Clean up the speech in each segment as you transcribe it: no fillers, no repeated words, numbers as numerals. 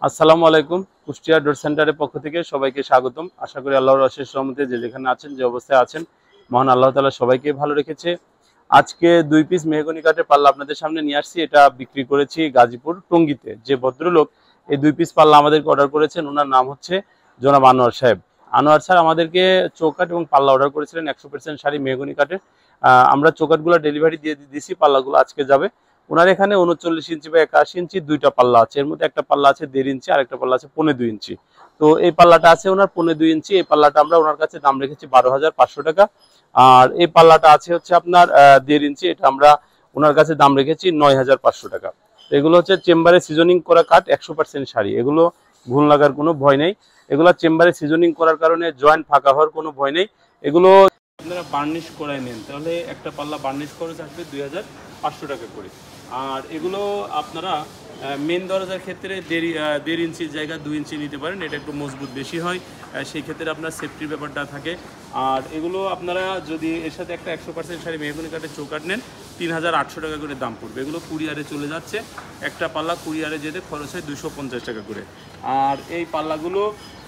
আসসালামু আলাইকুম। কুষ্টিয়া ডোর সেন্টারের পক্ষ থেকে সবাইকে স্বাগতম। আশা করি আল্লাহর অশেষ রহমতে যে যেখানে আছেন, যে অবস্থায় আছেন, মহান আল্লাহ তাআলা সবাইকে ভালো রেখেছে। আজকে 2 পিস মেহগনি কাঠের পাল্লা আপনাদের সামনে নিয়ে আসছি। এটা বিক্রি করেছি গাজীপুর টঙ্গীতে। যে ভদ্রলোক এই 2 পিস পাল্লা আমাদেরকে অর্ডার করেছেন, ওনার নাম হচ্ছে জনাব আনোয়ার সাহেব। আনোয়ার স্যার আমাদেরকে চৌকাঠ এবং পাল্লা অর্ডার করেছিলেন 100% শাড়ি মেহগনি কাঠের। আমরা চৌকাঠগুলো ডেলিভারি দিয়ে দিয়েছি, পাল্লাগুলো আজকে যাবে। ওনার এখানে 39 ইঞ্চি বা 81 ইঞ্চি দুইটা পাল্লা আছে। এর মধ্যে একটা পাল্লা আছে 1.5 ইঞ্চি, আর একটা পাল্লা আছে 2.5 ইঞ্চি। তো এই পাল্লাটা আছে ওনার 2.5 ইঞ্চি। এই পাল্লাটা আমরা ওনার কাছে দাম রেখেছি 12,500 টাকা। আর এই পাল্লাটা আছে হচ্ছে আপনার 1.5 ইঞ্চি, এটা আমরা ওনার কাছে দাম রেখেছি 9,500 টাকা। এগুলো হচ্ছে চেম্বারে সিজনিং করা কাঠ, 100% শাড়ি। এগুলো ঘুণ লাগার কোনো ভয় নেই। এগুলো চেম্বারে সিজনিং করার কারণে জয়েন্ট ফাঁকা হওয়ার কোনো ভয় নেই। এগুলো আপনারা বার্নিশ করায় নেন তাহলে একটা পাল্লা বার্নিশ খরচ আসবে 2,500 টাকা করে। আর এগুলো আপনারা মেন দরজার ক্ষেত্রে 1.5 ইঞ্চির জায়গায় 2 ইঞ্চি নিতে পারেন, এটা একটু মজবুত বেশি হয়। সেই ক্ষেত্রে আপনার সেফটির ব্যাপারটা থাকে। আর এগুলো আপনারা যদি এর সাথে একটা 100% শাড়ি মেহগনি কাঠের চৌকাঠ নেন, 3,800 টাকা করে দাম পড়বে। এগুলো কুরিয়ারে চলে যাচ্ছে। একটা পাল্লা কুরিয়ারে যেতে খরচ হয় 250 টাকা করে। আর এই পাল্লাগুলো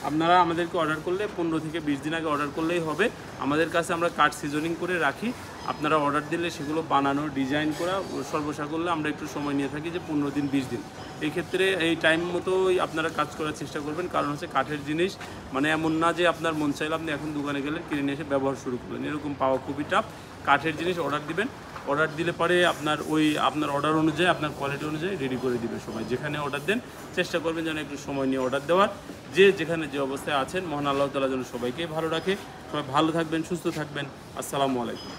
আপনারা আমাদেরকে অর্ডার করলে 15 থেকে 20 দিন আগে অর্ডার করলেই হবে। আমাদের কাছে আমরা কাঠ সিজনিং করে রাখি। আপনারা অর্ডার দিলে সেগুলো বানানো, ডিজাইন করা, সর্বসা করলে আমরা একটু সময় নিয়ে থাকি যে 15 দিন 20 দিন। এই ক্ষেত্রে এই টাইম মতোই আপনারা কাজ করার চেষ্টা করবেন, কারণ হচ্ছে কাঠের জিনিস মানে এমন না যে আপনার মন চাইলে আপনি এখন দোকানে গেলেন, কিনে নিয়ে এসে ব্যবহার শুরু করলেন, এরকম পাওয়া খুবই টাফ। কাঠের জিনিস অর্ডার দিবেন, অর্ডার দিলে পরে আপনার অর্ডার অনুযায়ী, আপনার কোয়ালিটি অনুযায়ী রেডি করে দিবে সময়। যেখানে অর্ডার দেন চেষ্টা করবেন যেন একটু সময় নিয়ে অর্ডার দেওয়ার। যে যেখানে যে অবস্থায় আছেন, মহান আল্লাহ তাআলা যেন সবাইকে ভালো রাখে। সবাই ভালো থাকবেন, সুস্থ থাকবেন। আসসালামু আলাইকুম।